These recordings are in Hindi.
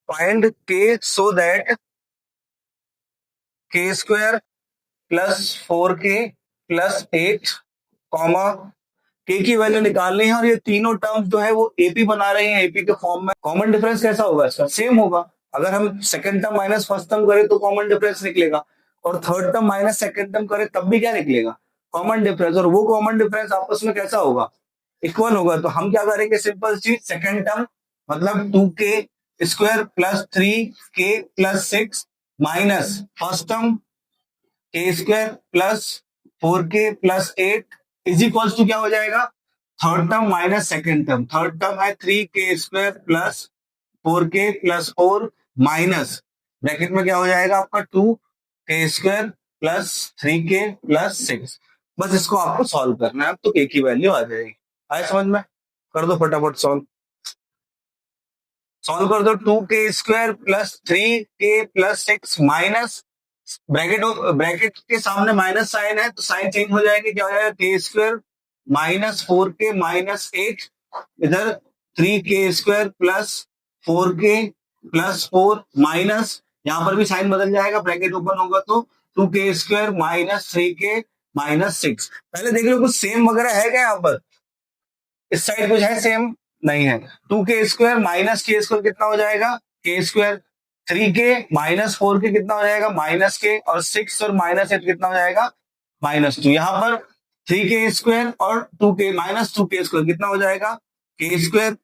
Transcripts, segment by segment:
फाइंड के सो दैट के square plus 4k plus 8 comma के की वैल्यू निकालनी है और ये तीनों टर्म्स जो है वो एपी बना रहे हैं एपी के फॉर्म में। कॉमन डिफरेंस कैसा होगा इसका? सेम होगा। अगर हम second term minus first term करें तो कॉमन डिफरेंस निकलेगा, और third term minus second term करें तब भी क्या निकलेगा? Common difference. और वो कॉमन डिफरेंस आपस में कैसा होगा? इक्वल होगा। तो हम क्या करेंगे? सिंपल चीज, सेकंड टर्म मतलब 2k square plus 3k plus 6 minus first term के square plus 4k plus 8 is equals to क्या हो जाएगा? Third term minus second term. Third term है 3k square plus 4k plus 4 minus bracket में क्या हो जाएगा आपका? 2k square plus 3k plus 6। बस इसको आपको सॉल्व करना है, अब तो k की वैल्यू आ जाएगी। आए समझ में? कर दो फटाफट सॉल्व। सॉल्व कर दो। 2k square plus 3k plus 6 minus bracket bracket के सामने माइनस साइन है तो साइन चेंज हो जाएगी। क्या हो जाएगा? के स्क्वायर माइनस 4k माइनस 8, इधर 3k square plus 4k plus 4 minus, यहां पर भी साइन बदल जाएगा, ब्रैकेट ओपन होगा तो 2k square minus 3k minus 6। पहले देख लो कुछ सेम वगैरह है क्या यहाँ पर? इस साइड कुछ है सेम? नहीं है। 2k स्क्वायर माइनस के स्क्वायर कितना हो जाएगा? के स्क्वायर। 3k माइनस 4k कितना हो जाएगा? माइनस के, और 6 और माइनस 8 कितना हो जाएगा? -2। यहाँ पर 3k स्क्वायर और 2k माइनस 2k स्क्वायर कितना हो जाएगा? के स्क्वायर।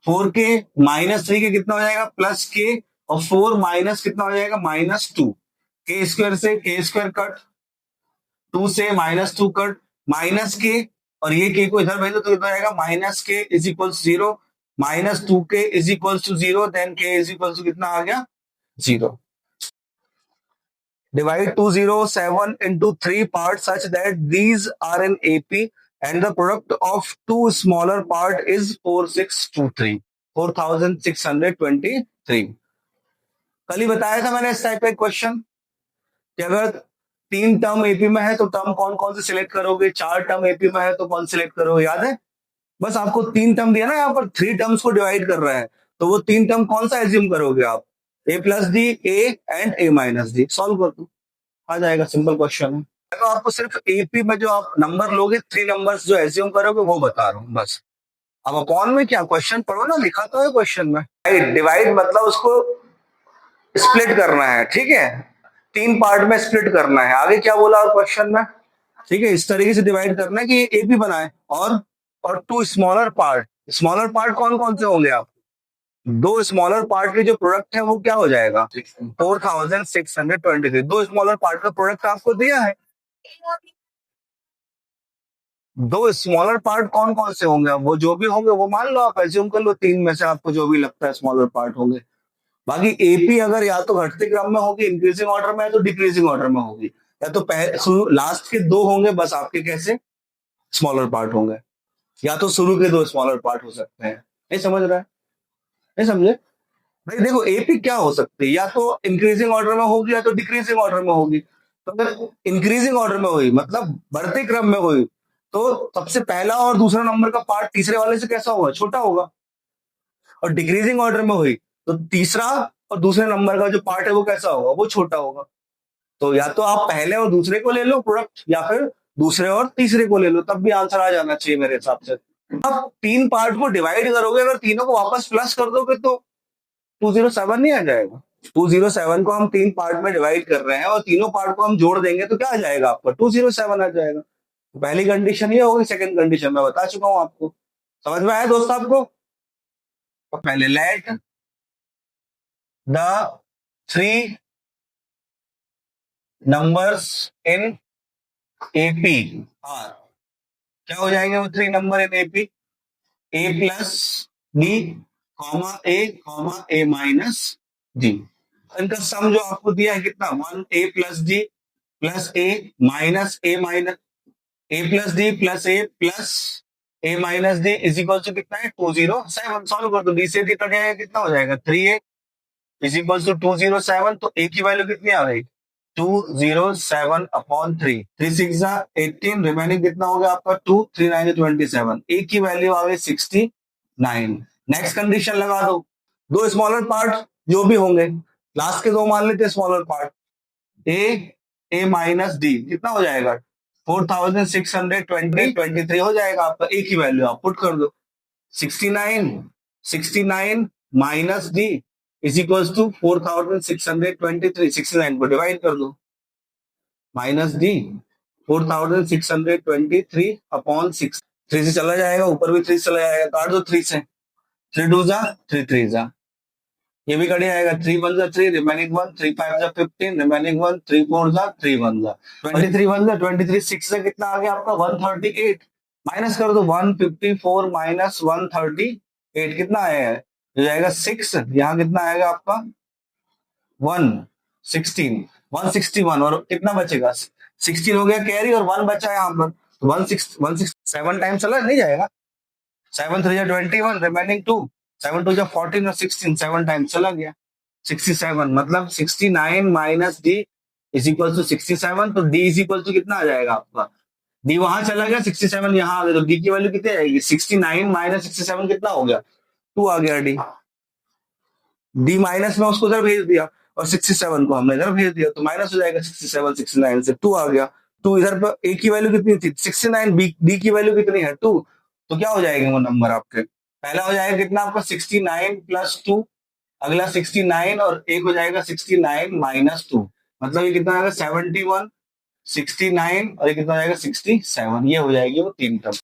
4k माइनस 3k कितना हो जाएगा? प्लस के, और 4 माइनस कितना हो जाएगा? -2। के स्क्वायर से के स्क्वायर कट, 2 से -2 कट, माइनस के, और ये के को इधर भेजो तो कितना आएगा? Minus k is equal 0, -2k is equal to 0, then k is equal to कितना आ गया? 0। Divide 207 into 3 parts such that these are in AP and the product of two smaller part is 4623 4623। कल ही बताया था मैंने इस टाइप का क्वेश्चन कि अगर 3 टर्म एपी में है तो टर्म कौन कौन से सिलेक्ट करोगे, 4 टर्म एपी में है तो कौन सिलेक्ट करोगे, याद है? बस आपको 3 टर्म दिया ना, यहाँ पर 3 टर्म्स को डिवाइड कर रहा है, तो वो 3 टर्म कौन सा एज्यूम करोगे आप? A plus D, A and A minus D. Solve कर दो, आ जाएगा। सिंपल क्वेश्चन है। तो आपको सिर्फ एपी में जो आप नंबर लोगे, 3 नंबर्स जो एज्यूम करोगे वो बता रहा हूँ बस। अब अपॉन में क्या? क्वेश्चन पढ़ो ना, लिखा तो है क्वेश्चन में। डिवाइड मतलब उसको स्प्लिट करना है, ठीक है? 3 पार्ट में स्प्लिट करना है। आगे क्या बोला और क्वेश्चन में? ठीक है, इस तरीके से डिवाइड करना है कि ए भी बनाए, और 2 स्मॉलर पार्ट। स्मॉलर पार्ट कौन कौन से होंगे? आप 2 स्मॉलर पार्ट के जो प्रोडक्ट है वो क्या हो जाएगा? 4623। 2 स्मॉलर पार्ट का प्रोडक्ट आपको दिया है। 2 स्मॉलर पार्ट कौन कौन से होंगे? वो जो भी होंगे वो मान लो, आप एज्यूम कर लो 3 में से आपको जो भी लगता है स्मॉलर पार्ट होंगे। बाकी एपी अगर या तो घटते क्रम में होगी, इंक्रीजिंग ऑर्डर में है, तो डिक्रीजिंग ऑर्डर में होगी, या तो लास्ट के 2 होंगे बस आपके कैसे स्मॉलर पार्ट होंगे, या तो शुरू के 2 स्मॉलर पार्ट हो सकते हैं। नहीं समझ रहा है? नहीं समझे भाई? देखो एपी क्या हो सकती है, या तो इंक्रीजिंग ऑर्डर में होगी या तो डिक्रीजिंग ऑर्डर में होगी। तो अगर इंक्रीजिंग ऑर्डर में हुई मतलब बढ़ते क्रम में हुई, तो सबसे पहला और दूसरा नंबर का पार्ट तीसरे वाले से कैसा होगा? छोटा होगा। और डिक्रीजिंग ऑर्डर में हुई तो तीसरा और दूसरे नंबर का जो पार्ट है वो कैसा होगा? वो छोटा होगा। तो या तो आप पहले और दूसरे को ले लो प्रोडक्ट, या फिर दूसरे और तीसरे को ले लो, तब भी आंसर आ जाना चाहिए मेरे हिसाब से। आप 3 पार्ट को डिवाइड करोगे, अगर तीनों को वापस प्लस कर दोगे तो 207 नहीं आ जाएगा? 207 को हम 3 पार्ट में डिवाइड कर रहे हैं और तीनों पार्ट को हम जोड़ देंगे तो क्या आ जाएगा आपका? 207 आ जाएगा। पहली कंडीशन ये होगी। सेकंड कंडीशन मैं बता चुका हूं आपको। समझ में आया दोस्त आपको? तो पहले let the 3 numbers in AP are, क्या हो जाएंगे वो 3 नंबर in AP? A plus D, comma A minus D. इनका सम जो आपको दिया है कितना? 1 A plus D plus A minus A plus D plus A minus D is equal to कितना है? 207। सॉल्व कर दो। डी से डी कट जाएगा, कितना हो जाएगा? 3a is equal to 207। तो ए की वैल्यू कितनी आ गई? 207 अपॉन 3। 3 6 18, रिमेनिंग कितना हो गया आपका? 2 3 9 27। ए की वैल्यू आ गई 69। नेक्स्ट कंडीशन लगा दो। दो स्मॉलर पार्ट जो भी होंगे, लास्ट के दो मान लेते हैं स्मॉलर पार्ट, ए माइनस डी कितना हो जाएगा, 4623 हो जाएगा आपका। एक ही वैल्यू आप पुट कर दो, 69 minus D is equal to 4623, 69 को डिवाइड कर दो, माइनस डी 4623 अपॉन 6, 3 से चला जाएगा, ऊपर भी 3 से चला जाएगा, काट दो 3 से, 3 2 जा 3 3 जा, ये भी कट जाएगा, 3 1 जा 3, रिमेनिंग 1, 3 5 जा 15, रिमेनिंग 1, 3 4 जा 3 1 जा, 23 1 जा 23, 6 से कितना आ गया आपका 138, माइनस कर दो 154 माइनस 138 कितना आया है, हो जाएगा 6, यहाँ कितना आएगा आपका 161 और कितना बचेगा 16 हो गया कैरी और 1 बचा है यहाँ पर, 167 टाइम चला नहीं जाएगा, 7 3 21, रिमेनिंग 2, 7 2 14 और 16, 7 टाइम चला गया 67, मतलब 69 minus D is equal to 67, तो डी इज इक्वल टू कितना आ जाएगा आपका, डी वहां चला गया 67 यहाँ आ गया, तो डी की वैल्यू कितनी आएगी, 69 माइनस 67 कितना हो गया 2 आ गया, डी माइनस में उसको इधर भेज दिया और 67 को हमने इधर भेज दिया, तो माइनस हो जाएगा 67 69 से 2 आ गया, 2 इधर पर ए की वैल्यू कितनी थी 69, बी डी की वैल्यू कितनी है 2, तो क्या हो जाएंगे वो नंबर आपके, पहला हो जाएगा कितना आपका 69 प्लस 2, अगला 69 और एक हो जाएगा 69 माइनस 2, मतलब ये कितना आएगा 71, 69 और ये कितना आएगा 67, ये हो जाएगी वो तीन टर्म।